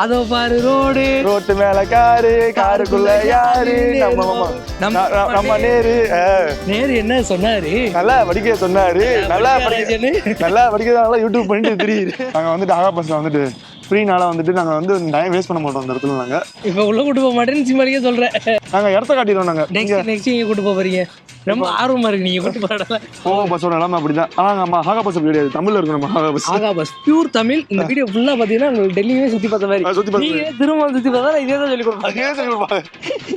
அதோ பாரு ரோட்டு மேல காருக்குள்ள யாரு நம்ம நேரு என்ன சொன்னாரு, நல்லா படிக்க சொன்னாரு, நல்லா படிக்கிறதால யூடியூப் பண்ணிட்டு தெரியுது. நாங்க வந்துட்டு ஆகா பஸ்ல வந்துட்டு ஃப்ரீனால வந்துட்டு நாங்க வந்து டைம் வேஸ்ட் பண்ண மாட்டோம். அந்த இடத்துல நாங்க இப்ப உள்ள கூட்டு போக மாட்டேன்னு சிம்மாடியே சொல்றேன். நாங்க இடத்த காட்டிடுவோம். நாங்க நெக்ஸ்ட் நீங்க கூட்டு போறீங்க, ரொம்ப ஆர்வமா இருக்கு நீங்க கூட்டு போறதுல. ஓ பஸ்ஸோட நிலைமை அப்படிதான். ஆனா நம்ம ஆகா பஸ் கிடையாது, தமிழ்ல இருக்கும். நம்ம ஆகா பஸ் பியூர் தமிழ். இந்த வீடியோ ஃபுல்லா பாத்தீங்கன்னா உங்களுக்கு டெல்லியே சுத்தி பார்த்த மாதிரி, நீங்க திரும்ப சுத்தி பார்த்தா இதே தான் சொல்லி கொடுப்பாங்க.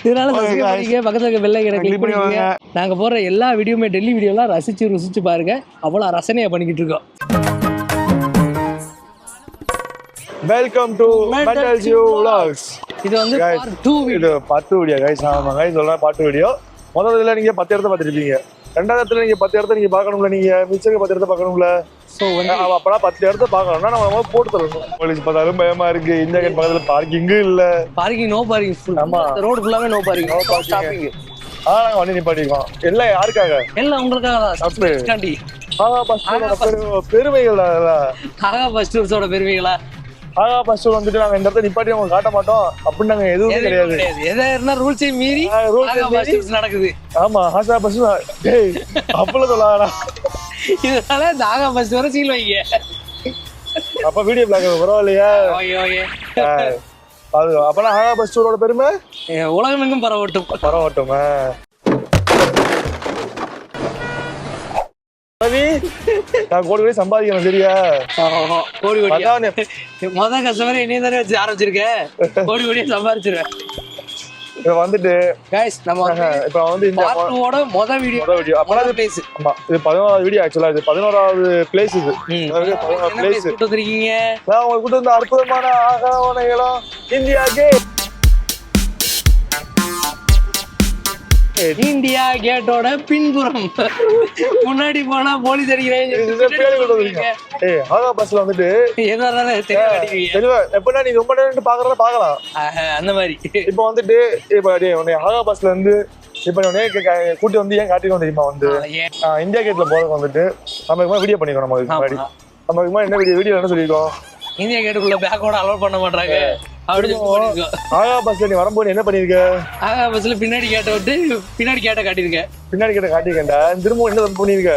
இதனால சப்ஸ்கிரைப் பண்ணிக்க, பக்கத்துல இருக்க பெல் ஐகானை கிளிக் பண்ணிக்கோங்க. நாங்க போற எல்லா வீடியோமே டெல்லி வீடியோலாம் ருசிச்சு பாருங்க. அவ்வளவு ரசனையா பண்ணிக்கிட்டு இருக்கோம். வெல்கம் டு மெண்டல் ஜியூ vlogs. இது வந்து பார்ட் 2 வீடியோ. இது பார்ட் 2 வீடியோ गाइस. ஆமா गाइस, சொல்றேன் பார்ட் 2 வீடியோ. முதல்ல நீங்க 10 இடத்தை பார்த்திருப்பீங்க. ரெண்டாவது இடத்துல நீங்க 10 இடத்தை நீங்க பார்க்கணும்ல, நீங்க மிச்சம் 10 இடத்தை பார்க்கணும்ல. சோ வந்து அப்பலாம் 10 இடத்தை பார்க்கணும்னா நம்ம போட்டு தரணும். போலீஸ் பார்த்தாலும் பயமா இருக்கு. இந்த கேட் பக்கத்துல பார்க்கிங் இல்ல. Parking no parking full. ஆமா, ரோட் ஃபுல்லாவே நோ பார்க்கிங், நோ ஸ்டாப்பிங். நாங்க வண்டி நிப்பாட்டிருக்கோம். எல்லாம் யாருக்காக? எல்லாம் உங்களுக்காக தான். சப்ஸ்கிரைப்காண்டி. ஆகா பஸ் பெருமைகள். ஆகா பஸ் டூர்ஸோட பெருமைகளா? ஆகா பஸ் வந்துட்டு நாங்க இந்த இடத்துல நிப்பாட்டி அவங்க காட்ட மாட்டோம் அப்படின்னு நாங்க எதுவுமே கிடையாது. எதா ரூல்ஸை மீறி நடக்குது. ஆமா, ஆகா பஸ் அப்பல சொல்லாடா. இதனால இந்த ஆகா பஸ் வர சீல் வைங்க. அப்ப வீடியோ பிளாக் பரவாயில்லையா? அது அப்பனா ஆகா பஸ் டூரோட பெருமை உலகமெங்கும் பரவட்டும். நான் கோடி கோடி சம்பாதிக்கணும், சரியா? கோடி மொதல் கஸ்டமர் என்னைய தானே வச்சு ஆரம்பிச்சிருக்கேன். கோடி கோடியா சம்பாதிச்சிருவேன். இப்ப வந்துட்டு गाइस, நம்ம இப்ப வந்து இந்த பார்ட் 2 ஓட முதல் வீடியோ அப்பலாம் பிளேஸ். ஆமா, இது 11வது வீடியோ. ஆக்சுவலா இது 11வது பிளேஸ். இது 11வது பிளேஸ் கூட்டி வந்திருக்கீங்க. நான் உங்களுக்கு கூட்டி வந்த அற்புதமான ஆகாவனைகளும் இந்தியா கேட். இந்தியா கேட்டோட பின்புறம். முன்னாடி போனா போலீஸ் அடிக்கிறேன். ஆகா பஸ்ல வந்துட்டு எப்படின்னா நீ ரொம்ப நேரம் பாக்குறத பாக்கலாம் அந்த மாதிரி. இப்ப வந்துட்டு இப்ப ஆகா பஸ்ல இருந்து இப்ப கூட்டி வந்து ஏன் காட்டிக்கணும் தெரியுமா? வந்து இந்தியா கேட்ல போறதுக்கு வந்துட்டு நம்ம வீடியோ பண்ணிக்கணும். நம்ம என்ன வீடியோ என்ன சொல்லிருக்கோம்? இந்தியா கேட்டுக்குள்ள பேக்கோட அலோவ் பண்ண மாட்டாங்க. ஆகா பஸ்ல நீ வரும்போது என்ன பண்ணிருக்க? ஆகா பஸ்ல பின்னாடி கேட்ட விட்டு பின்னாடி கேட்ட காட்டிருக்க. பின்னாடி கேட்ட காட்டிருக்கேன்டா. திரும்ப என்ன பண்ணிருக்க?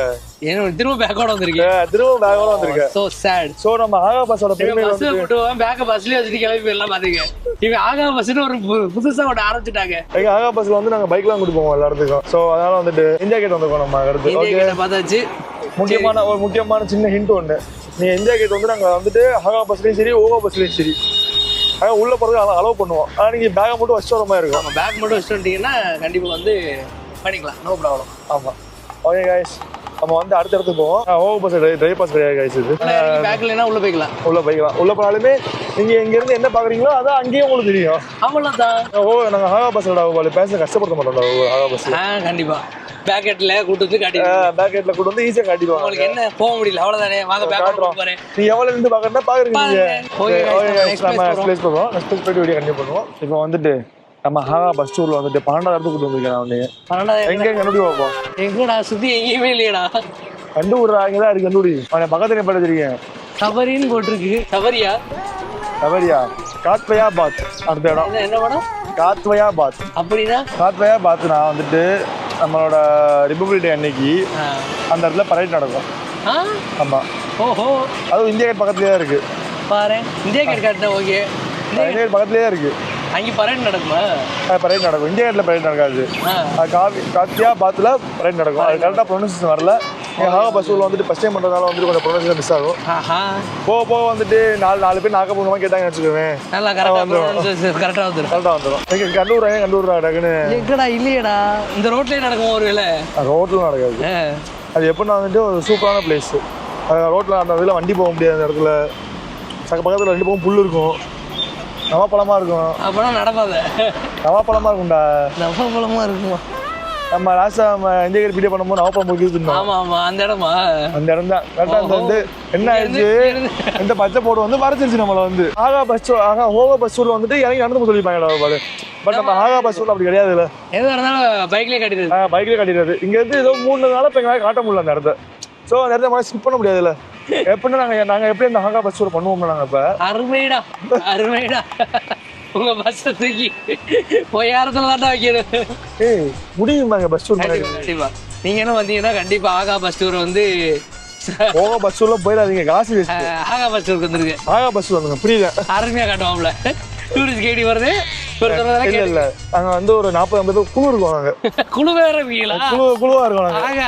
திரும்ப பேக்கோட வந்திருக்க. So sad. சோ நம்ம ஆகா பஸ்ஸோட பெருமை பஸ்ல போட்டுவான், பேக்க பஸ்லயே வச்சுட்டு கிளம்பி எல்லாம் பாத்துங்க. இவங்க ஆகா பஸ்னு ஒரு புதுசா ஒன்று ஆரம்பிச்சுட்டாங்க. ஆகா பஸ்ல வந்து நாங்க பைக்லாம் கூட்டு போவோம் எல்லா இடத்துக்கும். சோ அதனால வந்துட்டு இந்தியா கேட் வந்துருக்கோம். நம்ம அடுத்து ஓகே பார்த்தாச்சு. முக்கியமான சின்ன ஹிண்ட் ஒண்ணு. நீ இந்தியா கேட் வந்து நாங்க வந்துட்டு ஆகா பஸ்லயும் சரி, ஓகோ பஸ்லயும் சரி உள்ள போறது அலோவ் பண்ணுவோம். ஆனா நீங்க பேக்கை மட்டும் வச்சுட்டு வர மாதிரி இருக்கும். பேக் மட்டும் வச்சுட்டு வந்துட்டீங்கன்னா கண்டிப்பா வந்து பண்ணிக்கலாம், நோ ப்ராப்ளம். ஆமா, ஓகே गाइस, நம்ம வந்து அடுத்த இடத்துக்கு போவோம். ஓகோ பஸ் டிரைவர் பாஸ் கிடையாது गाइस. இது பேக்லனா உள்ள போய்க்கலாம். உள்ள போனாலுமே நீங்க இங்க இருந்து என்ன பாக்குறீங்களோ அதான் அங்கேயே உங்களுக்கு தெரியும். அவ்வளவுதான். நாங்க ஆகா பஸ்ல பேச கஷ்டப்படுத்த மாட்டோம். ஆகா பஸ் கண்டிப்பா பேக்கெட்ல கூட்டு வந்து பேக்கெட்ல கூட்டு வந்து ஈஸியா காட்டிடுவாங்க. உங்களுக்கு என்ன போக முடியல அவ்வளவுதானே, வாங்க பேக்கெட் போறேன். நீ எவ்வளவு இருந்து பாக்குறதா பாக்குறீங்க. ஓகே நம்ம எக்ஸ்பிளைன் பண்ணுவோம். நெக்ஸ்ட் வீடியோ கண்டிப்பா பண்ணுவோம். இப்போ வந்துட்டு நம்ம ஆகா பஸ் டூர்ல வந்துட்டு 12வது இடத்துக்கு கூட்டு வந்திருக்கேன். நான் 12வது எங்க கண்டுபிடி பார்ப்போம். எங்கடா சுத்தி எங்கேயுமே இல்லையடா. கண்டுபிடுறா, இங்கதான் இருக்கு. கண்டுபிடி. அவனை பக்கத்துல படிச்சிருக்கேன். சபரின்னு போட்டிருக்கு. சபரியா காத்வயா பாத். அடுத்த இடம் என்ன படம்? காத்வயா பாத். அப்படின்னா காத்வயா பாத் நான் வந்துட்டு நம்மளோட ரிபப்ளிக் டே அன்னைக்கு அந்த இடத்துல பரேட் நடக்கும். ஆமா. ஓஹோ, அதுவும் இந்தியா கேட் பக்கத்துலயே இருக்கு. பாரு, இந்தியா கேட் காட்டுனா ஓகே. இந்தியா கேட் பக்கத்துலயே இருக்கு. அங்க பரேட் நடக்குமா? பரேட் நடக்கும். இந்தியா கேட்ல பரேட் நடக்காது. காத்வயா பாத்ல பரேட் நடக்கும். அது கரெக்டா ப்ரொனன்சியேஷன் வரல. ஆகா பஸ் உள்ள வந்துட்டு ஃபர்ஸ்ட் டைம் பண்றதால வந்துட்டு கொஞ்சம் ப்ரொனன்சியேஷன் மிஸ் ஆகும். போக வந்துட்டு நாலு பேர் நாக்க போகணுமா கேட்டாங்க வச்சுக்குவேன். நல்லா கரெக்டா வந்துரும். கண்டூர் டக்குன்னு எங்கடா இல்லையடா. இந்த ரோட்லயே நடக்கும். ஒருவேளை ரோட்ல நடக்காது. அது எப்படின்னா வந்துட்டு ஒரு சூப்பரான பிளேஸ். ரோட்ல அந்த இதில் வண்டி போக முடியாது. அந்த இடத்துல பக்கத்துல வண்டி போகும், புல் இருக்கும், நவாப்பழமா இருக்கும். அப்பனா நடப்பாத. நவாப்பழமா இருக்கும்டா. நவாப்பழமா இருக்குமா? நம்ம லாஸ்டா நம்ம இந்தியா கேட் வீடியோ பண்ணும்போது நவாப்பழம் முக்கியம். ஆமா, அந்த இடமா? அந்த இடம் தான் கரெக்டா. அந்த வந்து என்ன ஆயிடுச்சு, இந்த பச்சை போடு வந்து மறைச்சிருச்சு நம்மள வந்து. ஓகோ பஸ் ஸ்டூர்ல வந்துட்டு இறங்கி நடந்து சொல்லிப்பாங்க. பட் நம்ம ஆகா பஸ் ஸ்டூர்ல அப்படி கிடையாது. இல்ல எதா இருந்தாலும் பைக்லயே காட்டிடுறது. இங்க இருந்து ஏதோ 3 நாளா இப்ப எங்களால காட்ட முடியல அந்த இடத்த. ஸோ அந்த இடத்த ஸ்கிப் பண்ண முடியாதுல்ல. எப்படின்னா நாங்க எப்படி இந்த ஹாகா பஸ் டூர் பண்ணுவோம்னா நாங்க இப்ப அருமைடா அருமைடா உங்க பஸ் தூக்கி பொய்யாரத்துல தான் வைக்கணும். முடியுமாங்க பஸ் டூர்? கண்டிப்பா நீங்க என்ன வந்தீங்கன்னா கண்டிப்பா ஆகா பஸ் டூர் வந்து போக பஸ் டூர்ல போயிடாதீங்க, காசு ஆகா பஸ் டூருக்கு வந்துருக்கு. ஆகா பஸ் டூர் வந்துங்க, புரியல. அருமையா காட்டுவாங்கள டூரிஸ்ட் கைடி வருது. இல்ல நாங்க வந்து ஒரு 40-50 பேர் குழு இருக்கோம். நாங்க குழு வேற இருக்கீங்களா? குழுவா இருக்கோம் நாங்க.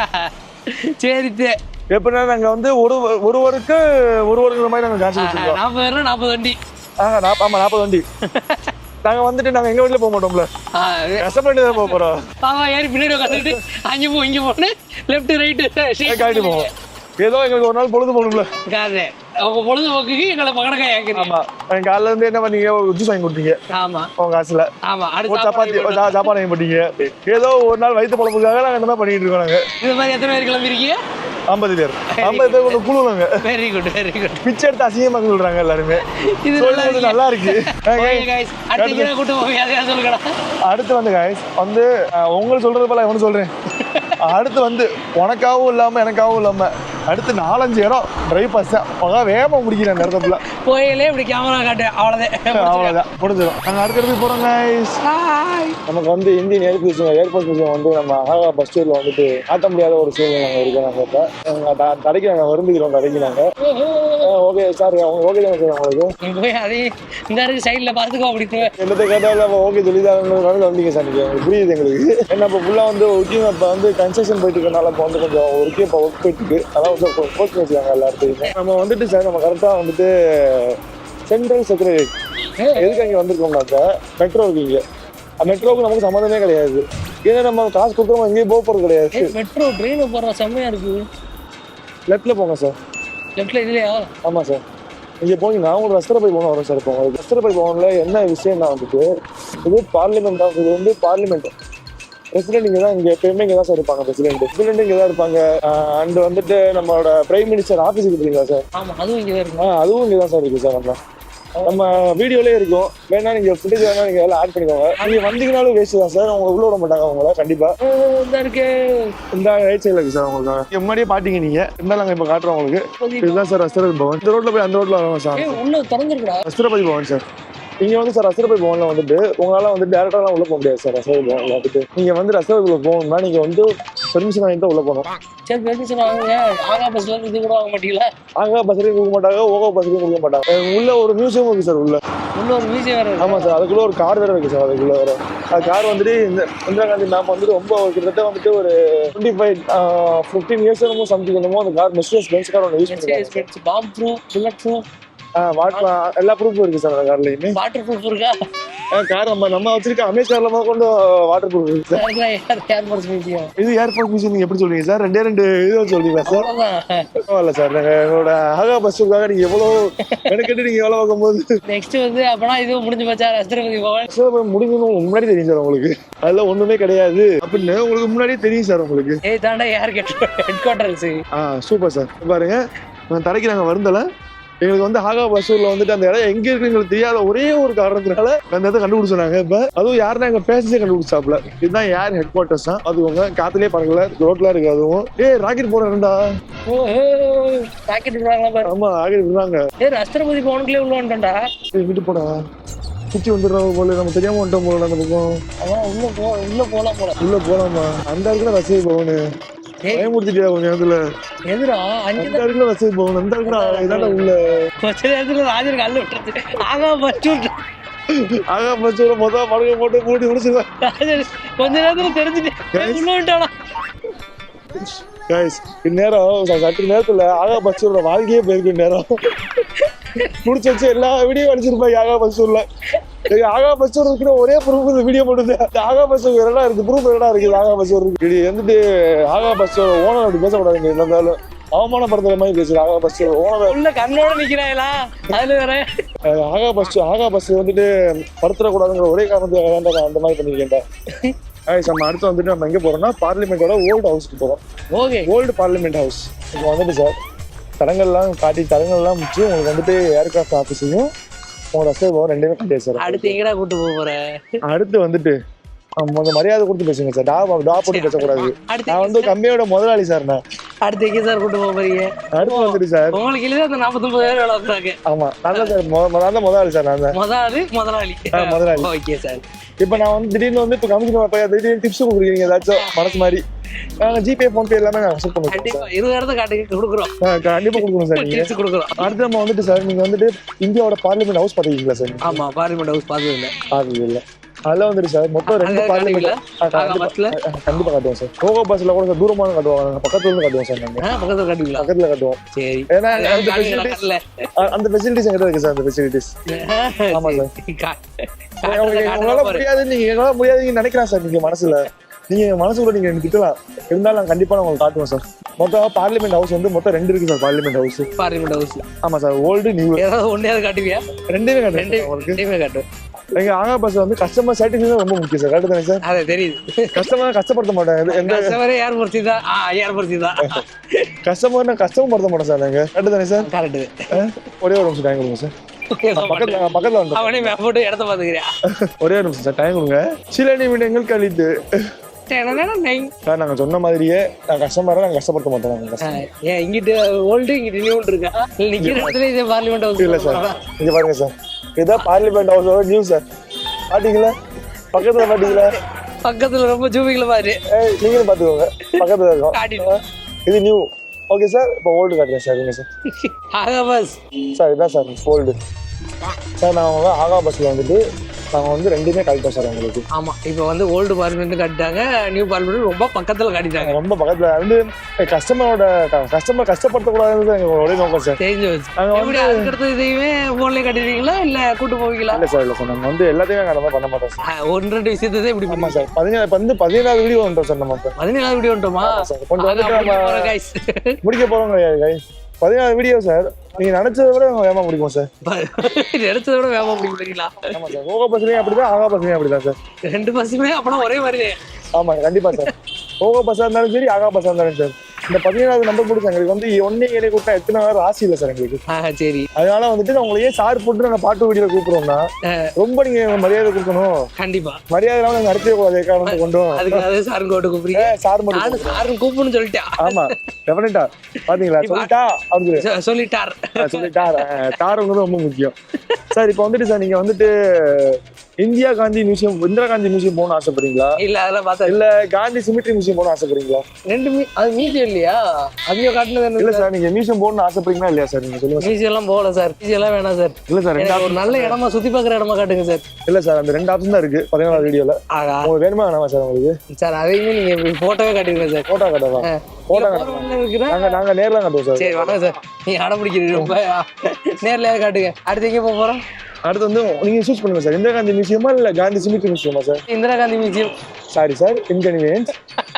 சரி எப்படின்னா நாங்க வந்து ஒருவருக்கு மாதிரி நாங்க காசு வச்சிருக்கோம். 40 பேர் 40 வண்டி. ஆமா 40 வண்டி. நாங்க வந்துட்டு நாங்க எங்க வீட்டுல போக மாட்டோம்ல, கஷ்டப்பட்டு தான் போக போறோம். ஏறி பின்னாடி உட்காந்துட்டு அங்க போ இங்க போன்னு லெஃப்ட் ரைட்டு காட்டி போவோம். ஏதோ எங்களுக்கு ஒரு நாள் பொழுது போகணும்ல, அவங்க பொழுதுபோக்குக்கு எங்களை பகடக்காய் ஆக்குறீங்க. ஆமா காலைல இருந்து என்ன பண்ணீங்க, ஒரு ஜூஸ் வாங்கி கொடுத்தீங்க. ஆமா உங்க காசுல. ஆமா ஒரு சப்பாத்தி சாப்பாடு வாங்கி போட்டீங்க. ஏதோ ஒரு நாள் வயிற்று பொழப்புக்காக நாங்க இந்த மாதிரி பண்ணிட்டு இருக்கோம். நாங்க இது மாதிரி எத்தனை பேர் கிளம்பிருக்கீங்க? 50 பேர். 50 பேர் கொஞ்சம் குழுவாங்க. Very good very good. பிச்சை எடுத்து அசிங்கமா சொல்றாங்க எல்லாருமே. இது நல்லா இருக்கு. அடுத்து வந்து கைஸ் வந்து உங்களுக்கு சொல்றது போல இவனு சொல்றேன். அடுத்து வந்து உனக்காகவும் இல்லாம எனக்காகவும் இல்லாம அடுத்து 4-5 இடம் டிரைவ் பஸ் வேகமா முடிக்கிறேன் நேரத்துல போயிலே இப்படி கேமரா காட்டு. அவ்வளவுதான் முடிஞ்சிடும். நாங்க அடுத்த போறோம் கைஸ். நமக்கு வந்து இந்தியன் ஏர்போர்ட் வந்து நம்ம ஆகா பஸ் ஸ்டூர்ல வந்துட்டு ஆட்ட முடியாத ஒரு சூழ்நிலை நாங்க இருக்கோம். நாங்க கடைக்கு நாங்க வருந்துக்கிறோம். கடைக்கு நாங்க ஓகே சார் அவங்க ஓகே தானே சார் உங்களுக்கு? போய் அதே இந்த இருக்கு சைட்ல பாத்துக்கோ அப்படி என்னத்தை கேட்டாலும் ஓகே சொல்லிதான் வந்தீங்க சார். நீங்க புரியுது எங்களுக்கு. ஏன்னா இப்போ ஃபுல்லா வந்து ஒர்க்கிங் இப்போ வந்து கன்ஸ்ட்ரக்ஷன் போயிட்டு இருக்கனால இப்போ வந்து கொஞ்சம் ஒர்க்கிங் இப்போ ஒர்க் போயிட்டு இருக்கு. அதாவது போட்டு வச்சுக்காங்க எல்லா இடத்துலையுமே. நம்ம வந்துட்டு சார் நம்ம கரெக்டா வந்துட்டு சென்ட்ரல் செக்ரட்டரியேட் எதுக்கு அங்கே வந்திருக்கோம்னாக்கா மெட்ரோ இருக்கீங்க. மெட்ரோவுக்கு நமக்கு சம்மந்தமே கிடையாது. ஏன்னா நம்ம காசு கொடுக்குறோம் எங்கேயும் போக போறது கிடையாது. மெட்ரோ ட்ரெயினில் போகிற செம்மையா இருக்கு. லெஃப்ட்ல போங்க சார். லெஃப்ட்ல இதுலையா? ஆமா சார். இங்கே போனீங்கன்னா உங்களுக்கு ரஸ்தரபை பவன் வரும் சார். இப்போ உங்களுக்கு ரஸ்தரபை பவன்ல என்ன விஷயம்னா வந்துட்டு இது பார்லிமெண்ட் ஆஃப் இது வந்து பார்லிமெண்ட் பிரசிடென்ட் இங்கே தான் இங்கே எப்பயுமே இங்கே தான் சார் இருப்பாங்க. பிரசிடென்ட் இங்கே தான் இருப்பாங்க. அண்ட் வந்துட்டு நம்மளோட பிரைம் மினிஸ்டர் ஆஃபீஸ் இருக்குங்களா சார்? ஆமாம் அதுவும் இங்கே தான் இருக்கு. அதுவும் இங்கே தான் சார் இருக்குது சார். நம்ம வீடியோலேயே இருக்கும். வேணா நீங்க ஃபுட்டேஜ் வேணா நீங்க எல்லாம் ஆட் பண்ணிக்கோங்க. நீங்க வந்தீங்கனாலும் வேஸ்ட் தான் சார். அவங்க உள்ள விட மாட்டாங்க அவங்கள கண்டிப்பா. இந்த ரைட் சைட்ல இருக்கு சார். உங்களுக்கு முன்னாடியே பாத்தீங்க நீங்க. இருந்தாலும் நாங்க இப்ப காட்டுறோம் உங்களுக்கு. இதுதான் சார் ரஸ்தரபதி பவன். இந்த ரோட்ல போய் அந்த ரோட்ல வரணும் சார். உள்ள திறந்துருக்குடா ரஸ்தரபதி பவன் சார். நீங்க வந்து சார் ரஸ்தரபதி பவன்ல வந்துட்டு உங்களால வந்து டேரக்டாலாம் உள்ள போக முடியாது சார். ரஸ்தரபதி பவன்ல வந்துட்டு நீங்க வந்து ரஸ்தரபதிக்குள்ள போகணும்னா நீங்க வந்து பெர்மிஷன் வாங்கிட்டு உள்ள போகணும். சரி பெர்மிஷன் வாங்குங்க. ஆகா பஸ்ல இது கூட வாங்க மாட்டீங்களா? ஆகா பஸ்லயும் கொடுக்க மாட்டாங்க, ஓகோ பஸ்லயும் கொடுக்க மாட்டாங்க. உள்ள ஒரு மியூசியம் இருக்கு சார். உள்ள ஒரு மியூசியம் வேற. ஆமா சார். அதுக்குள்ள ஒரு கார் வேற இருக்கு சார். அதுக்குள்ள வேற கார் வந்துட்டு இந்த இந்திரா காந்தி மேம் வந்துட்டு ரொம்ப கிட்டத்தட்ட வந்துட்டு ஒரு 15 இயர்ஸ் என்னமோ சம்திங் என்னமோ அந்த கார் மெர்சிடிஸ் பென்ஸ் கார் ஒன்று யூஸ் பண்ணுறாங்க. பாம் ப்ரூஃப், புல்லட் ப்ரூஃப், எல்லா ப்ரூஃபும் இருக்கு சார். அந்த கார்லயுமே வாட்டர் ப்ரூஃப் இருக்கா? கார் நம்ம வச்சிருக்க அமேஸ் கார்ல கொண்டு வாட்டர் ப்ரூஃப் இருக்கு சார். இது ஏர்போர்ட் மியூசியம். நீங்க எப்படி சொல்றீங்க சார்? 2 இது சொல்றீங்களா சார்? இல்ல சார். நாங்க எங்களோட ஆகா பஸ்ஸுக்காக நீங்க எவ்வளவு மெனக்கெட்டு நீங்க எவ்வளவு வாங்கும்போது நெக்ஸ்ட் வந்து அப்பனா இது முடிஞ்சு போச்சா? ரஸ்தரபதி பவன் முடிஞ்சணும் முன்னாடி தெரியும் சார் உங்களுக்கு. அதெல்லாம் ஒண்ணுமே கிடையாது அப்படின்னு உங்களுக்கு முன்னாடியே தெரியும் சார் உங்களுக்கு. தாண்டா யார் ஹெட் குவார்டர்ஸ். Super sir. பாருங்க தரைக்கு நாங்க வருந்தல. எங்களுக்கு வந்து ஆகா பஸ்ஸூர்ல வந்துட்டு அந்த இடம் எங்க இருக்கு எங்களுக்கு தெரியாத ஒரே ஒரு காரணத்தினால அந்த இடத்த கண்டுபிடிச்சாங்க. இப்ப அதுவும் யாருன்னா எங்க பேசஞ்சே கண்டுபிடிச்சாப்ல. இதுதான் ஏர் ஹெட் குவார்டர்ஸ் தான். அதுவங்க காத்துலயே பறக்கல, ரோட்ல இருக்கு. அதுவும் ராக்கெட் போறாங்கடா. ராக்கெட் விடுறாங்களா பாரு. ஆமா ராக்கெட் விடுறாங்க. ரஸ்தரபதி பவனுக்குள்ளே உள்ள வந்துட்டா. விட்டு போடா சுத்தி வந்துடுறோம் போல. நம்ம தெரியாம வந்துட்டோம் போல. அந்த பக்கம் உள்ள போலாம் போல. உள்ள போலாமா? அந்த இடத்துல ரசிகை பவனு பயமுறுத்திட்டியா கொஞ்சம் நேரத்துல. எதுரா அந்த இடத்துல ரசிகை பவன் அந்த இடத்துல இதான உள்ள கொஞ்ச நேரத்துல ராஜர் கல்ல விட்டுருச்சு. ஆகா பஸ் மொத்தம் படகு போட்டு மூடி முடிச்சுதான். கொஞ்ச நேரத்துல தெரிஞ்சுட்டு உள்ள விட்டானா. இந்நேரம் சற்று நேரத்துல ஆகா பஸ்ஸூரோட வாழ்க்கையே போயிருக்கு. நேரம் முடிச்சு வச்சு எல்லா வீடியோ அடிச்சிருப்பாங்க ஆகா பஸ்ஸூர்ல. ஆகா பஸ்ஸூர் இருக்கிற ஒரே ப்ரூஃப் இந்த வீடியோ போட்டுது. ஆகா பஸ்ஸூர் எல்லாம் இருக்கு, ப்ரூஃப் எல்லாம் இருக்குது. ஆகா பஸ்ஸூர் இருக்கு. இது வந்துட்டு ஆகா பஸ்ஸோட ஓனர் அப்படி பேசக்கூடாதுங்க. இருந்தாலும் அவமானப்படுத்துற மாதிரி பேசுது. ஆகா பஸ் ஓனர் உள்ள கண்ணோட நிக்கிறாங்களா? அதுல வேற ஆகா பஸ் வந்துட்டு படுத்துடக்கூடாதுங்கிற ஒரே காரணத்துக்காக தான் நான் அந்த மாதிரி பண்ணிருக்கேன். நம்ம அடுத்து வந்துட்டு நம்ம எங்க போறோம்னா பார்லிமெண்டோட ஓல்டு ஹவுஸ்க்கு போறோம். Old parliament house. இப்போ வந்துட்டு சார் தடங்கள்லாம் காட்டி தடங்கள்லாம் முடிச்சு உங்களுக்கு வந்துட்டு ஏர்கிராஃப்ட் ஆஃபீஸையும் உங்க ரஸ்தே போவோம் 2மே கட்டியா சார். அடுத்து எங்கடா கூட்டு போக போற? அடுத்து வந்துட்டு கொஞ்சம் மரியாதை கொடுத்து பேசுங்க சார். டா போட்டு பேசக்கூடாது. நான் வந்து கம்பெனியோட முதலாளி சார். நான் அடுத்து எங்க சார் கூட்டு போக போறீங்க? அடுத்து வந்துட்டு சார் உங்களுக்கு இல்ல அந்த 49,000 வேலை பார்க்குறாங்க. ஆமா நான் தான் சார் முதலாளி சார். நான் தான் முதலாளி. Okay sir. இப்போ நான் வந்து திடீர்னு வந்து இப்போ கமிஷன் திடீர்னு டிப்ஸ் கொடுக்குறீங்க ஏதாச்சும் மனசு மாதிரி. நாங்கள் ஜிபே ஃபோன்பே எல்லாமே நாங்கள் அக்செப்ட் பண்ணுவோம். கண்டிப்பா 20,000 காட்டுக்கு கொடுக்குறோம். கண்டிப்பாக கொடுக்குறோம் சார். நீங்கள் கொடுக்குறோம். அடுத்து நம்ம வந்துட்டு சார் நீங்கள் வந்துட்டு இந்தியாவோட பார்லிமெண்ட் ஹவுஸ் பார்த்துருக்கீங்களா சார்? ஆமா பார்லிமெண்ட் ஹவுஸ் பார்த்தது இல்லை. அதெல்லாம் வந்துட்டு சார் மொத்தம் 2 பார்லிமெண்ட் கண்டிப்பாக காட்டுவோம் சார். போகோ பஸ்ல கூட சார் தூரமான காட்டுவாங்க, பக்கத்துல இருந்து காட்டுவோம் சார். நாங்கள் பக்கத்துல காட்டுவோம். சரி, ஏன்னா அந்த ஃபெசிலிட்டிஸ் எங்கிட்ட இருக்கு சார். அந்த ஃபெசிலிட்டிஸ் ஆமா சார். உங்களால முடியாது, எங்களால முடியாது நீங்க நினைக்கலாம் சார். நீங்க மனசுக்குள்ள நீங்க எனக்கு திட்டலாம், இருந்தாலும் நான் கண்டிப்பா உங்களுக்கு காட்டுவோம் சார். மொத்தம் பார்லிமெண்ட் ஹவுஸ் வந்து மொத்தம் 2 இருக்கு சார். பார்லிமெண்ட் ஹவுஸ் ஆமா சார். ஓல்டு நியூ ஏதாவது ஒன்னே காட்டுவியா? ரெண்டுமே காட்டுவேன். எங்க ஆகா பஸ் வந்து கஸ்டமர் சாட்டிஸ்ஃபேக்ஷன் ரொம்ப முக்கியம் சார். கரெக்ட் தானே சார்? அது தெரியுது. கஸ்டமர் கஷ்டப்படுத்த மாட்டேன். எந்த கஸ்டமரே யார் பொறுத்துதான் கஸ்டமர் கஷ்டப்படுத்த மாட்டேன் சார். நாங்க கரெக்ட் தானே சார்? கரெக்ட். ஒரே ஒரு நிமிஷம் டைம் கொடுங்க சார். பக்கத்துல வந்து அவனே மேப் போட்டு இடத்த பாத்துக்கிறியா? ஒரே ஒரு நிமிஷம் சார் டைம் கொடுங்க. சில நிமிடங்கள் கழித்து சார் நாங்க சொன்ன மாதிரியே நான் கஸ்டமரை நாங்க கஷ்டப்படுத்த மாட்டோம். ஏன் இங்கிட்டு ஓல்டு இங்கிட்டு நியூ இருக்கா? நிக்கிற இடத்துல இதே பார்லிமெண்ட் ஹவுஸ் இல்ல சார். இங்க பாருங்க சார், இதான் பார்லிமெண்ட் ஹவுஸோட நியூ சார். பாத்தீங்களா? பக்கத்துல ரொம்ப ஜூமிங்களா பாரு. நீங்களும் பாத்துக்கோங்க, பக்கத்துல இருக்கோம். இது நியூ. Okay sir. இப்போ ஓல்டு காட்டுறேன் சார். இங்க சார் ஆகா பஸ் சார். இதான் சார் ஓல்டு சார். நாங்கள் ஆகா பஸ்ல வந்துட்டு நாங்கள் வந்து 2மே காட்டிட்டோம் சார் உங்களுக்கு. ஆமா, இப்போ வந்து ஓல்டு பார்லிமெண்ட் காட்டிட்டாங்க, நியூ பார்லிமெண்ட் ரொம்ப பக்கத்துல காட்டிட்டாங்க. ரொம்ப பக்கத்துல வந்து கஸ்டமர் கஷ்டப்படுத்தக்கூடாதுன்னு எங்க ஒரே நோக்கம் சார். தெரிஞ்சு வச்சு அதுக்கடுத்து இதையுமே போன்லயே காட்டிடுவீங்களா இல்ல கூட்டு போவீங்களா? இல்ல சார், இல்ல சார். நம்ம வந்து எல்லாத்தையுமே கடமை பண்ண மாட்டோம் சார். 1-2 விஷயத்தை இப்படி ஆமா சார். 17 வீடியோ வந்துட்டோம் சார். நம்ம 17 வீடியோ வந்துட்டோமா சார்? கொஞ்சம் வந்து முடிக்க போறோம் கிடையாது. 14 வீடியோ சார். நீங்க நினைச்சதை விட வேகமா முடிக்கும் சார். நினைச்சதை விட வேகமா முடிக்கிறீங்களா? ஆமா சார். ஓகோ பஸ்லயும் அப்படிதான், ஆகா பஸ்லயும் அப்படிதான் சார். 2 பஸ்ஸுமே அப்பனா ஒரே மாதிரி. ஆமா கண்டிப்பா சார். ஓகோ பஸ்ஸா இருந்தாலும் சரி, ஆகா பஸ்ஸா இருந்தாலும் சார். இந்த 17வது நம்பர் கொடுத்து எங்களுக்கு வந்து 1 7 கூட்டா எத்தனை நேரம் ராசி இல்லை சார் எங்களுக்கு. சரி, அதனால வந்துட்டு உங்களையே சார் போட்டு நாங்க பாட்டு வீடியோ கூப்பிடுறோம்னா ரொம்ப நீங்க மரியாதை கொடுக்கணும். கண்டிப்பா மரியாதை இல்லாம நாங்க நடத்தவே கூடாது. காரணத்தை கொண்டோம். அதுக்கு சார் கோட்டு கூப்பிடுறீங்க. சார் மட்டும் சார் கூப்பிடுன்னு சொல்லிட்டேன். ஆமா டெஃபினட்டா. பாத்தீங்களா? சொல்லிட்டா அப்படி சொல்லிட்டார். டார் ரொம்ப முக்கியம் சார். இப்போ வந்துட்டு சார் நீங்க வந்துட்டு இந்திரா காந்தி மியூசியம் போகணும்னு ஆசைப்படுறீங்களா? இல்ல அதெல்லாம் பார்த்தா இல்ல காந்தி சிமிட்ரி மியூசியம் போகணும்னு ஆசைப்படுறீங்களா? 2 அது மியூசியம் இல்லையா? அதையோ காட்டுனது இல்ல சார். நீங்க மியூசியம் போகணும்னு ஆசைப்படுறீங்களா இல்லையா சார்? நீங்க சொல்லுங்க. மியூசியம் எல்லாம் போகல சார். மியூசியம் எல்லாம் வேணாம் சார். இல்ல சார், ஒரு நல்ல இடமா சுத்தி பாக்குற இடமா காட்டுங்க சார். இல்ல சார், அந்த 2 ஆப்ஷன் தான் இருக்கு 14வது வீடியோல. உங்களுக்கு வேணுமா வேணாமா சார் உங்களுக்கு? சார் அதையுமே நீங்க போட்டோவே காட்டுங்க சார். போட்டோ காட்டவா? போட்டோ காட்டுங்க. நாங்க நேர்ல காட்டுவோம் சார். சரி வாங்க சார். நீங்க அடம் பிடிக்கிறீங்க ரொம்ப. நேர்ல காட்டுங்க. அடுத்து எங்க போறோம்? அடுத்து வந்து நீங்க சூஸ் பண்ணுங்க சார். இந்திரா காந்தி மியூசியமா இல்ல காந்தி சிமிட்ரி மியூசியமா sir? Indira Gandhi museum. Sorry sir, inconvenience.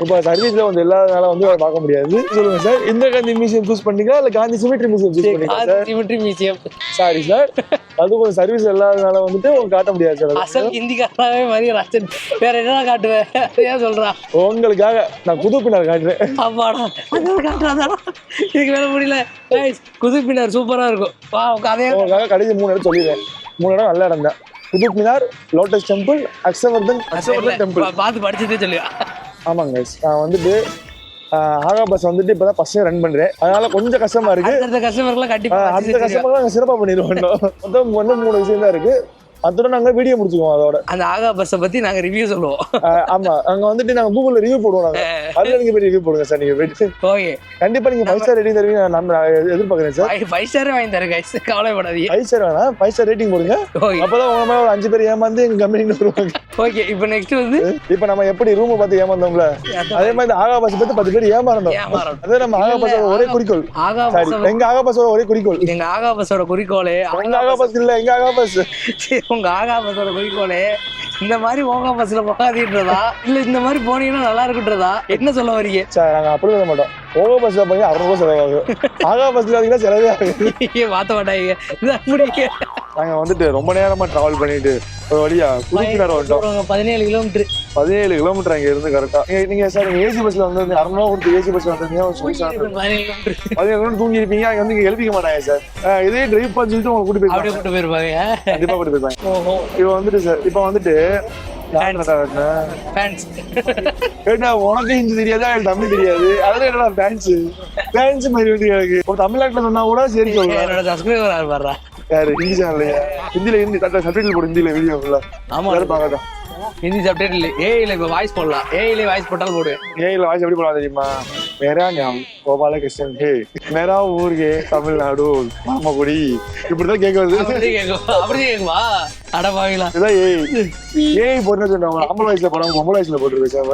இப்போ சர்வீஸ்ல வந்து எல்லா வந்து பார்க்க முடியாது. சொல்லுங்க sir, Indira Gandhi museum choose பண்ணீங்களா இல்ல காந்தி சிமிட்ரி மியூசியம் சூஸ் பண்ணீங்களா sir? Smriti museum. Sorry sir, அது கொஞ்சம் சர்வீஸ் இல்லாதனால வந்துட்டு உங்களுக்கு காட்ட முடியாது சார். அசல் ஹிந்திக்காரவே மாதிரி ராஜன் வேற என்ன காட்டுவேன்? ஏன் சொல்றா? உங்களுக்காக நான் குதுப்பினர் காட்டுறேன். அப்பாடா காட்டுறாதாடா, இதுக்கு வேற முடியல. குதுப்பினர் சூப்பரா இருக்கும். வா கதையா உங்களுக்காக கடைசி 3 இடம் சொல்லிடுறேன். 3 இடம் நல்ல இடம் தான். Qutub Minar, lotus temple, Akshardham temple. பார்த்து படிச்சுட்டே சொல்லுவா. ஆமாங்க, நான் வந்துட்டு ஆகா பஸ் வந்துட்டு இப்பதான் ஃபர்ஸ்ட் ரன் பண்றேன். அதனால கொஞ்சம் கஷ்டமா இருக்கு. அடுத்த கஸ்டமர்லாம் சிறப்பா பண்ணிடுவோம். மொத்தம் 3 விஷயம் தான் இருக்கு. அதோட நாங்க வீடியோ முடிச்சுக்குவோம். அதோட அந்த ஆகா பஸ்ஸை பத்தி நாங்க ரிவ்யூ சொல்லுவோம். ஆமா, அங்க வந்துட்டு நாங்க கூகுள்ல ரிவ்யூ போடுவோம். நாங்க அதுல நீங்க போய் ரிவ்யூ போடுங்க சார். நீங்க போயிட்டு ஓகே கண்டிப்பா நீங்க 5 ஸ்டார் ரேட்டிங் தருவீங்க நான் எதிர்பார்க்கறேன் சார். 5 ஸ்டார் வாங்கி தரேன் கைஸ், கவலைப்படாதீங்க. 5 ஸ்டார் வேணா, 5 ஸ்டார் ரேட்டிங் போடுங்க. அப்பதான் உங்க மேல ஒரு 5 பேர் ஏமாந்து எங்க கம்பெனிக்கு வருவாங்க. ஓகே, இப்போ நெக்ஸ்ட் வந்து இப்போ நம்ம எப்படி ரூம் பார்த்து ஏமாந்தோம்ல, அதே மாதிரி ஆகா பஸ் பத்தி 10 பேர் ஏமாறணும். அதே நம்ம ஆகா பஸ்ஸோட ஒரே குறிக்கோள். எங்க ஆகா பஸ்ஸோட ஒரே குறிக்கோள். எங்க ஆகா பஸ்ஸோட குறிக்கோளே எங்க ஆகா பஸ் இல்ல, எங்க ஆகா பஸ். உங்க ஆகா பஸ்ஸோட குறிக்கோளே இந்த மாதிரி ஓகா பஸ்ல போகாதீன்றதா இல்ல இந்த மாதிரி போனீங்கன்னா நல்லா இருக்குன்றதா என்ன சொல்ல வரீங்க சார்? நாங்க அப்படி சொல்ல மாட்டோம். ஓகோ பஸ்ல போய் 600 செலவாகும். ஆகா பஸ்ல வந்தீங்கன்னா செலவே ஆகும். மாத்த மாட்டாங்க. நாங்க வந்துட்டு ரொம்ப நேரமா டிராவல் பண்ணிட்டு ஒரு வழியா குதிப்பினார் வந்துட்டோம். 17 கிலோமீட்டர். 17 கிலோமீட்டர் அங்க இருந்து கரெக்டா. நீங்க சார் ஏசி பஸ்ல வந்து 600 கொடுத்து ஏசி பஸ்ல வந்தீங்க. 17 கிலோமீட்டர் தூங்கி இருப்பீங்க. அங்க வந்து எழுப்பிக்க மாட்டாங்க சார். இதே டிரைவ் பண்ணி சொல்லிட்டு உங்களை கூட்டு போயிருப்பாங்க. கண்டிப்பா கூட்டு போயிருப்பாங்க. இப்போ வந்துட்டு சார், இப்போ வந்துட்டு ஃபேன்ஸ். ஏன்னா உனக்கு ஹிந்தி தெரியாதா, எனக்கு தமிழ் தெரியாது, அதெல்லாம் என்னடா ஃபேன்ஸ் ஃபேன்ஸ் மாதிரி வந்து எனக்கு ஒரு தமிழ்நாட்டுல சொன்னா கூட சரி சொல்லுவேன். என்னோட சப்ஸ்கிரைபர் யார் வர்றா? யாரு? ஹிந்தி சேனல்லையா? ஹிந்தில சப்டைட்டில் போடு, ஹிந்தில வீடியோ ஃபுல்லா. ஆமா பாக்கட்டா ஹிந்தி சப்டைட்டில் ஏஐல இப்ப வாய்ஸ் போடலாம். ஏஐல வாய்ஸ் போட்டாலும் போடுவேன். ஏஐல வாய்ஸ் எப்படி போடலாம் தெரியுமா? மேரா ஞாம் கோபாலகிருஷ்ணன் ஹே மேரா ஊர் ஹே தமிழ்நாடு மாமகுடி இப்படிதான் கேட்க வருது. அப்படி கேக்குவா? அடபாவிலா இதான் ஏஐ போட்டு சொன்னாங்க. 50 வயசுல போறாங்க, 50 வயசுல போட்டுருக்கேன்.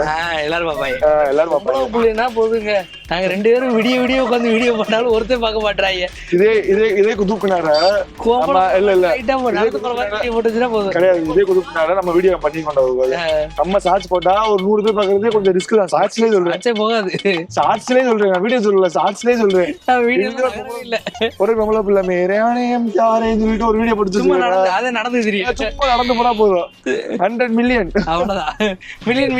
எல்லாரும் பாப்பாங்க, எல்லாரும் பாப்பாங்க. புள்ளினா போதுங்க. நாங்க 2 பேரும் விடிய உட்காந்து வீடியோ பண்ணாலும் ஒருத்தர் பார்க்க மாட்டாங்க. இதே குதுப்புனார போட்டுச்சுன்னா போதும் கிடையாது. இதே குதுப்புனார நம்ம வீடியோ பண்ணி கொண்டு நம்ம ஷார்ட்ஸ் போட்டா ஒரு 100 பேர் பாக்குறதே கொஞ்சம் ரிஸ்க் தான். ஷார்ட்ஸ்லயே சொல்றேன், போகாது. ஷார்ட்ஸ்லயே சொல்றேன், வீடியோ சொல்லல, ஷார்ட்ஸ்லயே சொல்றேன். ஒரு பொம்பளை பிள்ளை மேரேம் யாரையும் சொல்லிட்டு ஒரு வீடியோ போட்டு அதை நடந்து தெரியும். சும்மா நடந்து போனா போதும் 100 மில்லியன், அவ்வளவுதான். Million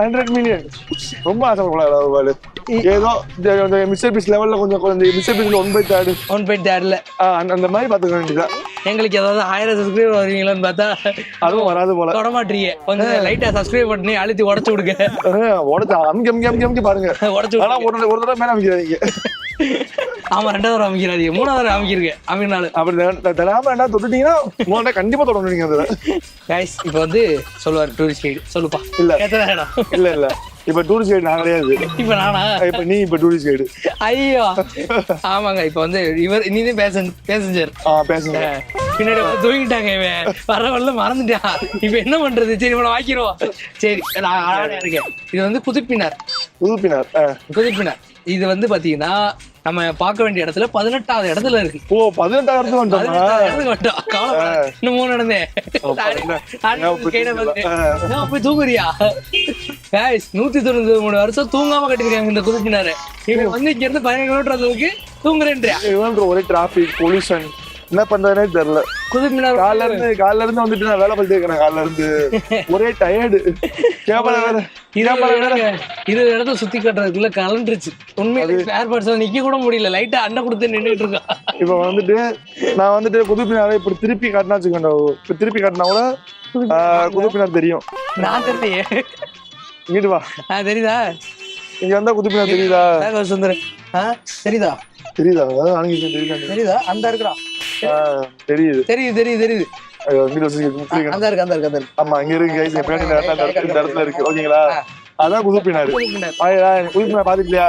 100 million. ரொம்ப ஆசைப்படலாம். ஏதோ மிஸ்டர் பீஸ் லெவல்ல கொஞ்சம் மிஸ்டர் பீஸ்ல 1/3 அந்த மாதிரி பாத்துக்க வேண்டியதான். எங்களுக்கு ஏதாவது 1000 சப்ஸ்கிரைபர் வருவீங்களான்னு பார்த்தா அதுவும் வராது போல. தொட மாட்டீங்க. கொஞ்சம் லைட்டா சப்ஸ்கிரைப் பண்ணி அழுத்தி உடச்சு விடுங்க. உடச்சு அமுக்கி பாருங்க. உடச்சு ஆனா ஒரு தடவை மேல அமைக்கிறாங்க. ஆமா, 2வது தடவை அமைக்கிறாதீங்க, 3வது தடவை அமைக்கிறீங்க. அமைனாலும் அப்படி தராம என்ன தொட்டுட்டீங்கன்னா முதல்ல கண்டிப்பா தொடணும் நீங்க. அதுல கைஸ் இப்ப வந்து சொல்லுவாரு டூரிஸ்ட் கைடு. சொல்லுப்பா. இல்ல இப்ப டூரிஸ்ட் கைடு நான் கிடையாது. இப்ப நானா? இப்ப நீ இப்ப டூரிஸ்ட் கைடு. ஐயோ ஆமாங்க. இப்ப வந்து நீதான் பேசஞ்சர். பின்னாடி வந்து தூங்கிட்டாங்க. இவன் வரவல்ல மறந்துட்டான். இப்ப என்ன பண்றது? சரி இவனை வாக்கிடுவோம். சரி நான் இருக்கேன். இது வந்து குதிப்பினார். இது வந்து பாத்தீங்கன்னா நம்ம பார்க்க வேண்டிய இடத்துல 18வது இடத்துல இருக்கு. ஓ 18வது வந்துட்டோம். இன்னும் 3 நடந்தேன். போய் தூங்குறியா? 193 வருஷம் தூங்காம கட்டிருக்காங்க இந்த குதிப்பினாரு. இவன் வந்து இங்க இருந்து 15 கிலோமீட்டர் அளவுக்கு தூங்குறேன்றியா? ஒரே டிராபிக் பொல்யூஷன், என்ன பண்றதுனே தெரியல. குதிப்பினார் காலைல இருந்து வந்துட்டு நான் வேலை பண்ணிட்டு இருக்கேன். காலைல இருந்து ஒரே டயர்டு. இது இடத்துல சுத்தி காட்டுறதுக்குள்ள கலண்டுருச்சு. உண்மையிலே ஸ்பேர் பார்ட்ஸ் நிக்க கூட முடியல. லைட்டா அண்டை கொடுத்து நின்றுட்டு இருக்கான். இப்ப வந்துட்டு நான் வந்துட்டு குதுப்பினாரை இப்படி திருப்பி காட்டினா வச்சுக்கோங்க. இப்ப திருப்பி காட்டினா கூட குதுப்பினார் தெரியும். நான் தெரியலையே. இங்கிட்டு வா. தெரியுதா? இங்க வந்தா குதுப்பினார் தெரியுதா? சுந்தர் தெரியுதா? தெரியுதா? அந்த இருக்கிறான். தெரியுது. ஆமா இங்க இருக்கு. இந்த இடத்துல இருக்கு. ஓகேங்களா? அதான் குதுப்பினாரு. குதுப்பினார் பாத்துக்கலையா?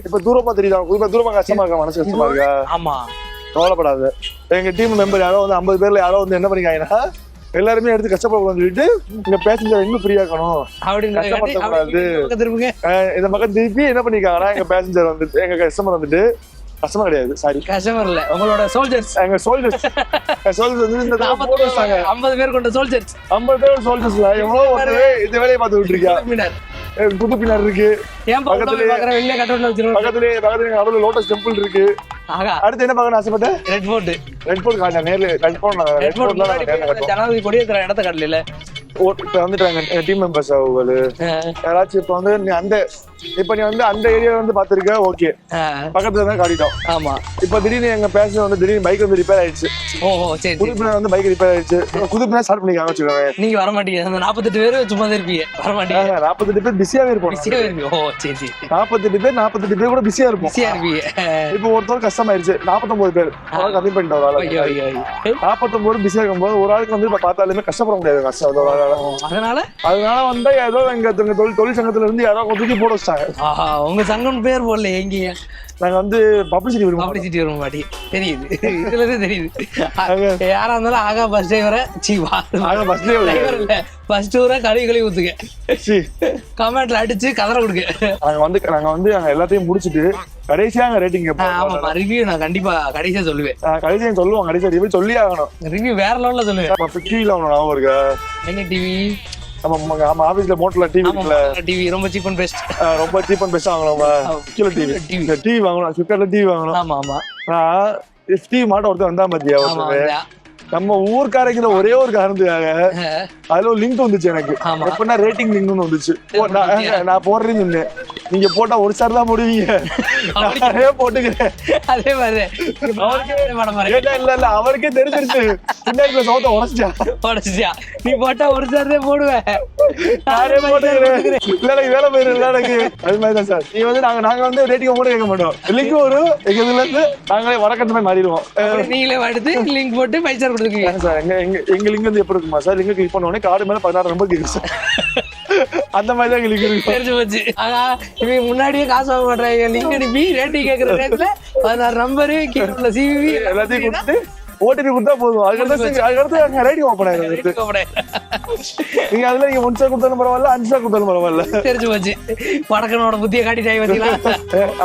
இப்ப தூரமா தெரியுதா? தூரமா கஷ்டமா இருக்கா? மனசு கஷ்டமா இருக்கா? ஆமா, கவலைப்படாத. எங்க டீம் மெம்பர் யாரோ வந்து 50 பேர்ல யாரோ வந்து என்ன பண்ணிக்காங்கன்னா எல்லாருமே எடுத்து கஷ்டப்படக்கூடாதுன்னு சொல்லிட்டு இங்க பேசஞ்சர் இன்னும் ஃப்ரீ ஆக்கணும், கஷ்டப்படுத்தக்கூடாது. இந்த பக்கம் திருப்பி என்ன பண்ணிருக்காங்கன்னா எங்க பேசஞ்சர் வந்துட்டு எங்க கஸ்டமர் வந்துட்டு கஸ்டமர் கிடையாது, சாரி கஸ்டமர் இல்ல, உங்களோட சோல்ஜர்ஸ். எங்க சோல்ஜர்ஸ் வந்து இந்த 50 பேர் கொண்ட சோல்ஜர்ஸ். 50 பேர் சோல்ஜர்ஸ்ல எவ்வளவு ஒரு இந்த வேலையை பார்த்து விட்டுருக்கா. புதுப்பினார் இருக்கு பக்கத்துல லோட்டஸ் டெம்பிள் இருக்கு. அடுத்து என்ன பார்க்கணும் ஆசைப்பட்டேன்? ரெட் ஃபோர்ட் காட்டினேன். நேர்ல ரெட் ஃபோர்ட் ஜனாதிபதி கொடி இருக்கிற இடத்த காட்டல. இப்ப வந்துட்டாங்க டீம் மெம்பர்ஸ் யாராச்சும். இப்ப வந்து நீ அந்த அந்த ஏரியா வந்து பாத்துருக்க, ஓகே பக்கத்துல தான் காட்டிட்டோம். ஆமா, இப்ப திடீர்னு எங்க பேச வந்து திடீர்னு பைக் வந்து ரிப்பேர் ஆயிடுச்சு. ஓஹோ சரி. புதுப்பினர் வந்து பைக் ரிப்பேர் ஆயிடுச்சு. புதுப்பினர் ஸ்டார்ட் பண்ணிக்காங்க வச்சுக்கோங்க. நீங்க வர மாட்டீங்க. அந்த 48 பேர் சும்மா தான் இருப்பீங்க, வர மாட்டீங்க. 48 பேர் பிஸியாவே இருப்போம். ஓ சரி சரி. 48 பேர் கூட பிஸியா இருப்போம். பிஸியா இருப்பீங்க. இப்போ ஒருத்தர் கஷ்டம் ஆயிடுச்சு. 49 பேர் கம்மி பண்ணிட்டு ஒரு ஆள். 49 பிஸியா இருக்கும்போது ஒரு ஆளுக்கு வந்து பார்த்தாலுமே கஷ்டப்பட முடியாது. கஷ்டம் அதனால வந்து ஏதோ எங்க தொழிற்சங்கத்துல இருந்து யாரோ தூக்கி போட வச்சாங்க. உங்க சங்கம் பேர் போடல எங்கேயா? நாங்க வந்து பப்ளிசிட்டி வரும் மாட்டி தெரியுது. இதுல இருந்து தெரியுது. யாரா இருந்தாலும் ஆகா பஸ் டிரைவரை பஸ் டிரைவர் இல்ல பஸ் டூரை கழுவி ஊத்துங்க, கமெண்ட்ல அடிச்சு கதற கொடுங்க. நாங்க வந்து எல்லாத்தையும் முடிச்சுட்டு கடைசியா ரேட்டிங். ஆமா, ரிவ்யூ நான் கண்டிப்பா கடைசியா சொல்லுவேன். கடைசியா சொல்லுவோம். கடைசியா ரிவ்யூ சொல்லி ஆகணும். ரிவ்யூ வேற லெவல்ல சொல்லுவேன். டிவில ஞாபகம் இருக்கா? என்ன டிவி? ஆமா ஆபீஸ்ல மோட்டர்ல டிவி இருக்குல. டிவி ரொம்ப சீப் அண்ட் பெஸ்ட். ரொம்ப சீப் அண்ட் பெஸ்ட் வாங்கணும். கிலோ டிவி வாங்கணும். ஃபிளிப்கார்ட்ல டிவி வாங்கணும். ஆமா ஆமா. நான் டிவி மாட்ட ஒருத்தர் வந்தா பாத்தியா? நம்ம ஊர்க்காரங்கிற ஒரே ஒரு காரணத்துக்காக அதுல ஒரு லிங்க் வந்துச்சு எனக்கு. எப்படின்னா ரேட்டிங் லிங்க்னு வந்துச்சு. நான் போடுறேன்னு சொன்னேன், நீங்க போட்டா ஒரு சார் தான் போடுவீங்க, நிறைய போட்டுக்கிறேன். அதே மாதிரி இல்ல அவருக்கே தெரிஞ்சிருச்சு. பின்னாடி சோத்த உடச்சிட்டா, நீ போட்டா ஒரு சார் தான் போடுவேன், நானே போட்டுக்கிறேன். இல்ல வேலை போயிரு இல்ல எனக்கு. அது மாதிரிதான் சார். நீ வந்து நாங்க வந்து ரேட்டிங் கூட கேட்க மாட்டோம். லிங்க் வரும், எங்க இதுல இருந்து நாங்களே வடக்கட்டு மாதிரி மாறிடுவோம். நீங்களே எடுத்து லிங்க் போட்டு 5 ஸ்டார் கொடுத்துருக்கீங்க சார். எங்க லிங்க் வந்து எப்படி இருக்குமா சார்? லிங்க் கிளிக் பண்ண உடனே கார்டு மேல 16 நம்பர் கேக்குது சார். அந்த மாதிரி தான் லிங்க் இருக்கு. தெரிஞ்சு போச்சு. இவங்க முன்னாடியே காசு வாங்க மாட்டாங்க. லிங்க் அனுப்பி ரேட்டிங் கேட்கற நேரத்துல 16 நம்பரு கீழே உள்ள சிவி எல்லாத்தையும் கொடுத்து ஓடிபி கொடுத்தா போதும். அதுக்கடுத்து அங்க ரேட்டிங் ஓப்பன் ஆயிடும். நீங்க அதுல நீங்க 1 ஸ்டார் கொடுத்தாலும் பரவாயில்ல, 5 ஸ்டார் கொடுத்தாலும் பரவாயில்ல. தெரிஞ்சு போச்சு. வடக்கனோட புத்திய காட்டிட்டாய் பாத்தீங்களா?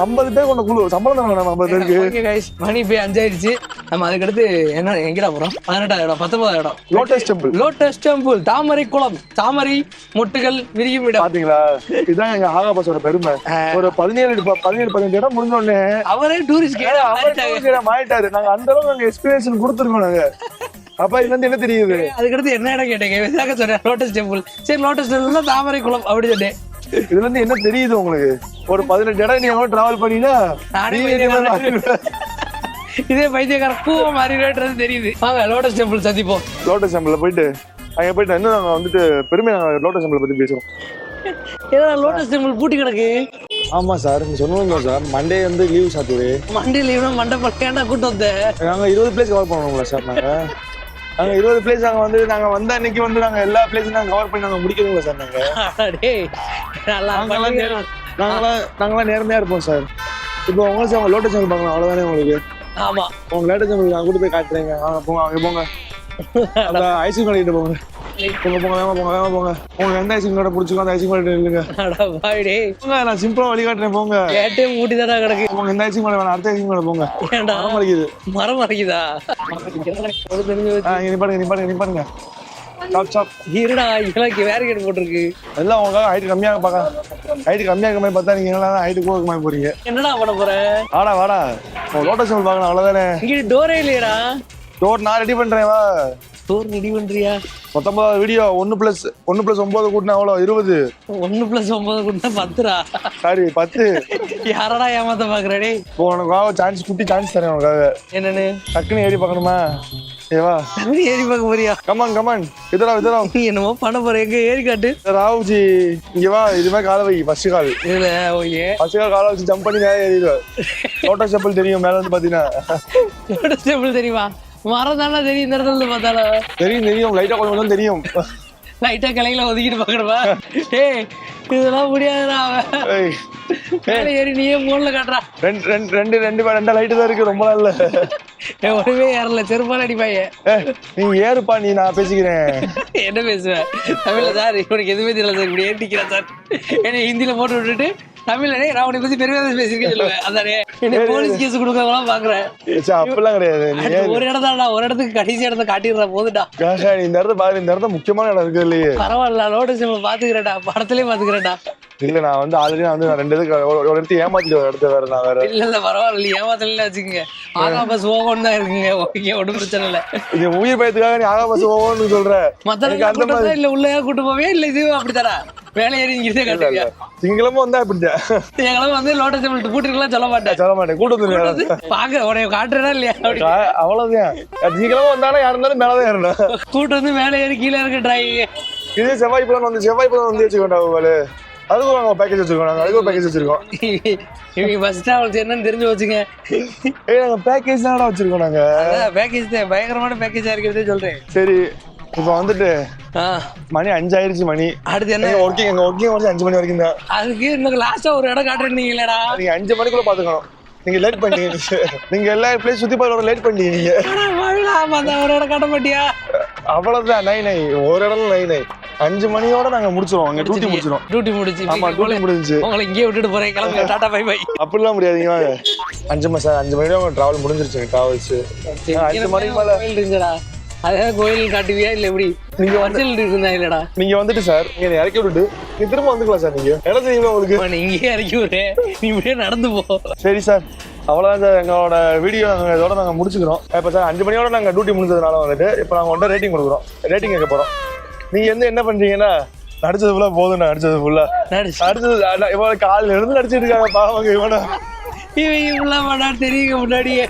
50 பேர் கொண்ட குழு சம்பளம் தான் வேணும். 50 பேருக்கு மணி போய் 5 ஆயிடுச்சு. நம்ம அதுக்கடுத்து என்ன எங்கடா போறோம்? 18வது இடம், 19வது இடம். Lotus temple. லோட்டஸ் டெம்பிள், தாமரை குளம், தாமரை மொட்டுகள் விரியும் இடம். பாத்தீங்களா? இதுதான் எங்க ஆகா பஸ்ஸோட பெருமை. ஒரு 17-18 இடம் முடிஞ்ச உடனே அவரே டூரிஸ்ட் கைடா மாறிட்டாரு. நாங்க அந்த அளவுக்கு நாங்க எக்ஸ்பீரியன்ஸ் கொடுத்துருக்கோம் நாங்க. அப்ப இதுல இருந்து என்ன தெரியுது? அதுக்கடுத்து என்ன இடம் கேட்டீங்க? விசாக சொன்னேன் லோட்டஸ் டெம்பிள். சரி லோட்டஸ் டெம்பிள் தாமரை குளம் அப்படி சொன்னேன். இதுல இருந்து என்ன தெரியுது உங்களுக்கு? ஒரு 18 இடம் நீங்க டிராவல் பண்ணினா இதே பைத்தியக்கார கூவ மாறிடுறது தெரியுது. வாங்க லோட்டஸ் டெம்பிள் சந்திப்போம். லோட்டஸ் டெம்பிள்ல போயிட்டு அங்க போயிட்டு இன்னும் நாங்க வந்துட்டு பெருமை லோட்டஸ் டெம்பிள் பத்தி பேசுறோம். ஏதோ லோட்டஸ் டெம்பிள் பூட்டி கிடக்கு. ஆமா சார், நீங்க சொன்னீங்க சார். மண்டே வந்து லீவ் சாத்துரு. மண்டே லீவ்னா மண்டே பக்கேண்டா கூட்டு வந்த. நாங்க 20 பிளேஸ் கவர் பண்ணுவோம்ல சார். நாங்க 20 பிளேஸ் நாங்க வந்த அன்னைக்கு வந்து நாங்க எல்லா பிளேஸும் நாங்க கவர் பண்ணி நாங்க முடிக்கணும்ல சார். நாங்களாம் நேர்மையா இருப்போம் சார். இப்போ உங்களுக்கு அவங்க லோட்டஸ் டெம்பிள் பார்க்கலாம் அவ்வளவுதானே உங்களுக்கு. ஆமா, உங்க லோட்டஸ் டெம்பிள் நான் கூட்டு போய் காட்டுறேங்க. வாங்க போங்க, அங்க போங்க. ஐஸ்கிரீம் கடைக்கிட்ட போங்க. போங்க. உங்க எந்த ஐஸ்கிரீம் கடை பிடிச்சிக்கோ அந்த ஐஸ்கிரீம் கடை இல்லைங்க. நான் சிம்பிளா வழி காட்டுறேன். போங்க. மூட்டி தானே கிடக்கு. உங்க எந்த ஐஸ்கிரீம் கடை வேணாம், அடுத்த ஐஸ்கிரீம் கடை போங்க. மரம் மறைக்குதா? நீ பாருங்க. இருடா, இதெல்லாம் வேற கேட்டு போட்டுருக்கு. எல்லாம் உங்க ஹைட் கம்மியாக பார்க்க. ஹைட் கம்மியாக இருக்க மாதிரி பார்த்தா நீங்க எல்லாம் ஹைட் கூட மாதிரி போறீங்க. என்னடா பண்ண போற? வாடா லோட்டஸ் டெம்பிள் பார்க்கணும் அவ்வளவுதானே. இங்க டோரே இல்லையடா. டோர் நான் ரெடி பண்றேன். வா. டோர் ரெடி பண்றியா? 19 வீடியோ 1+9 கூட்டினா அவ்வளோ 20. 1+9 கூட்டினா 10. சாரி 10. யாரடா ஏமாத்த பாக்குறே? உனக்கு சான்ஸ் குட்டி சான்ஸ் தரேன் உனக்காக. என்னன்னு? டக்குன்னு ஏறி பார்க்கணுமா? ஏவா ஏறி பார்க்க போறியா? கமான் இதரா நீ என்னமோ பண்ண போற? எங்க ஏறி காட்டு. ராவுஜி இங்க வா. இதுமே கால வை. ஃபர்ஸ்ட் கால் இல்ல. ஓகே, ஃபர்ஸ்ட் கால் கால வச்சு ஜம்ப் பண்ணி மேலே ஏறிடுவேன். லோட்டஸ் டெம்பிள் தெரியும் மேல வந்து பாத்தீங்கன்னா. லோட்டஸ் டெம்பிள் தெரியுமா? மரம் தானே தெரியும். இந்த இடத்துல பார்த்தாலும் தெரியும். லைட்டா கொஞ்சம் தெரியும். லைட்டா கிளையில ஒதுக்கிட்டு பாக்கணுமா? ஏய் இதெல்லாம் முடியாதுடா. ஏறி நீயே மூணுல காட்டுறா. ரெண்டு லைட்டு தான் இருக்கு. ரொம்ப இல்ல. ஒருவே ஏறல. செருப்பால அடிப்பாங்க. நீ ஏறுப்பா. நீ நான் பேசிக்கிறேன். என்ன பேசுவேன் தமிழ்ல? சார் இவனுக்கு எதுவுமே தெரியல சார். இப்படி ஏற்றிக்கிறேன் சார். ஏன்னா ஹிந்தியில போட்டு விட்டுட்டு தமிழ்ல நான் உன்னை பத்தி பெருமையா பேசிருக்கேன் சொல்லுவேன். அதானே என்ன போலீஸ் கேஸ் கொடுக்கலாம் பாக்குறேன். அப்பெல்லாம் கிடையாது. ஒரு இடம் தான்டா. ஒரு இடத்துக்கு கடைசி இடத்த காட்டிடுற போதுடா. இந்த இடத்த பாரு. இந்த இடத்த முக்கியமான இடம் இருக்கு இல்லையே. பரவாயில்ல, லோட்டஸ் பாத்துக்கிறேன்டா. படத்துலயே பாத்துக்கிறேன்டா. இல்ல நான் வந்து ஆல்ரெடி நான் வந்து 2 இதுக்கு ஒரு இடத்து ஏமாத்திட்டு ஒரு இடத்த வேற நான் வேற. இல்ல பரவாயில்ல, ஏமாத்தல வச்சுக்கோங்க. ஆகா பஸ் ஓகோன்னு தான் இருக்குங்க. ஓகே, ஒன்றும் பிரச்சனை இல்ல. இது உயிர் பயத்துக்காக நீ ஆகா பஸ் ஓகோன்னு சொல்ற. மத்தவங்க அந்த மாதிரி இல்ல. உள்ள கூட்டு போவே இல்ல. இது அப்படித்தானே வேலை ஏறி இங்கே கட்டுவியா? திங்கிழமை வந்தா அப்படித்தான். திங்கிழமை வந்து லோட்டஸ் டெம்பிள் கூட்டிருக்கலாம் சொல்ல மாட்டேன். கூட்டு பாக்க உடைய காட்டுறா இல்லையா? அவ்வளவுதான். திங்கிழமை வந்தாலும் யாரு இருந்தாலும் மேலதான் ஏறணும். கூட்டு வந்து மேலே ஏறி கீழே இருக்கு டிராயிங். இது செவ்வாய் புலன் வந்து வச்சுக்கோண்டா. அதுக்கும் நாங்க பேக்கேஜ் வச்சிருக்கோம். நாங்க அதுக்கும் பேக்கேஜ் வச்சிருக்கோம். இவங்க பஸ் டிராவல்ஸ் என்னன்னு தெரிஞ்சு வச்சுங்க. நாங்க பேக்கேஜ் தான் வச்சிருக்கோம். நாங்க பேக்கேஜ் தான் பயங்கரமான பேக்கேஜா இருக்கிறதே சொல்றேன். சரி, இப்ப வந்துட்டு மணி 5 ஆயிடுச்சு. மணி அடுத்து என்ன? ஒர்க்கிங் வந்து 5 மணி வரைக்கும் தான். அதுக்கு இன்னும் லாஸ்டா ஒரு இடம் காட்டுறீங்களா? நீங்க 5 மணிக்குள்ள பாத்துக்கணும். நீங்க லேட் பண்ணீங்க. நீங்க எல்லா பிளேஸ் சுத்தி பார்க்க லேட் பண்ணீங்க. ஒரு இடம் காட்ட மாட்டியா? அவ்வளவுதான். நை ஒரு இடம் நை 5 மணியோட நாங்க முடிச்சிருவோம். அங்க டியூட்டி முடிச்சிரும். டியூட்டி முடிஞ்சு. ஆமா, டியூட்டி முடிஞ்சு. உங்களை இங்கே விட்டுட்டு போறேன். கிளம்புங்க. Tata bye bye. அப்படிலாம் முடியாதுங்க. 5 மணியோட உங்க டிராவல் முடிஞ்சிருச்சு. டிராவல்ஸ் 5 மணிக்கு மேல இருந்துடா. அதான் கோயில் காட்டுவியா இல்ல எப்படி? நீங்க இருந்தா இல்லடா. நீங்க வந்துட்டு சார் நீங்க இறக்கி விட்டுட்டு நீங்க திரும்ப வந்துக்கலாம் சார். நீங்க இடம் தெரியுமா உங்களுக்கு? நீங்க இறக்கி விடு. நீ இப்படியே நடந்து போ. சரி சார், அவ்வளோதான் சார் எங்களோட வீடியோ நாங்கள் இதோட நாங்கள் முடிச்சுக்கிறோம். இப்போ சார் 5 மணியோட நாங்கள் டியூட்டி முடிஞ்சதுனால வந்துட்டு இப்போ நாங்கள் வந்துட்டு ரேட்டிங் கொடுக்குறோம். ரேட்டிங் கேட்க போகிறோம். நீங்கள் என்ன பண்ணுறீங்கன்னா நடிச்சது ஃபுல்லாக போதும். நடிச்சது ஃபுல்லாக நடிச்சது இவ்வளோ காலையில இருந்து நடிச்சிட்டு இருக்காங்க பாவங்க. இவனை தெரியுங்க முன்னாடியே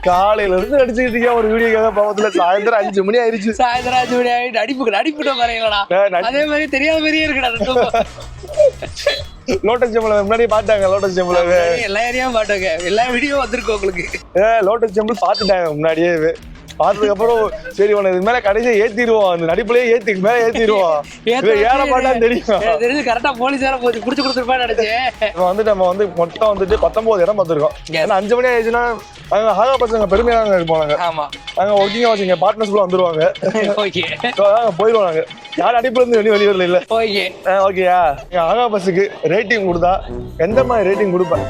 காலையில இருந்து நடிச்சுட்டு இருக்கேன் ஒரு வீடியோக்காக. பாவத்துல சாயந்தரம் 5 மணி ஆயிடுச்சு. சாயந்தரம் 5 மணி ஆயிட்டு நடிப்புட்ட பாருங்களா. அதே மாதிரி தெரியாத மாதிரியே இருக்கடா. லோட்டஸ் டெம்பிள் முன்னாடியே பாட்டாங்க. லோட்டஸ் டெம்பிள் எல்லா ஏரியாவும் பாட்டாங்க. எல்லா வீடியோ வந்திருக்கு உங்களுக்கு. லோட்டஸ் டெம்பிள் பாத்துட்டாங்க முன்னாடியே. பார்த்ததுக்கு அப்புறம் சரி உன இது மேல கடைசியா ஏத்திடுவோம். அந்த நடிப்புலயே ஏத்திக்கு மேல ஏத்திடுவோம். ஏற மாட்டான்னு தெரியும். கரெக்டா போலீஸ் வேற போச்சு புடிச்சு கொடுத்துருப்பா நினைச்சேன். நம்ம வந்து மொத்தம் வந்துட்டு 19 இடம் பார்த்துருக்கோம். ஏன்னா 5 மணி ஆயிடுச்சுன்னா நாங்க ஹாகா பசங்க பெருமையாக இருப்போம். நாங்க ஒர்க்கிங்கா வச்சுங்க பார்ட்னர்ஸ்குள்ள வந்துருவாங்க. போயிடுவோம். நாங்க யாரும் அடிப்புல இருந்து வெளியே வரல. இல்ல ஓகேயா? ஹாகா பஸ்ஸுக்கு ரேட்டிங் கொடுத்தா எந்த மாதிரி ரேட்டிங் கொடுப்பேன்?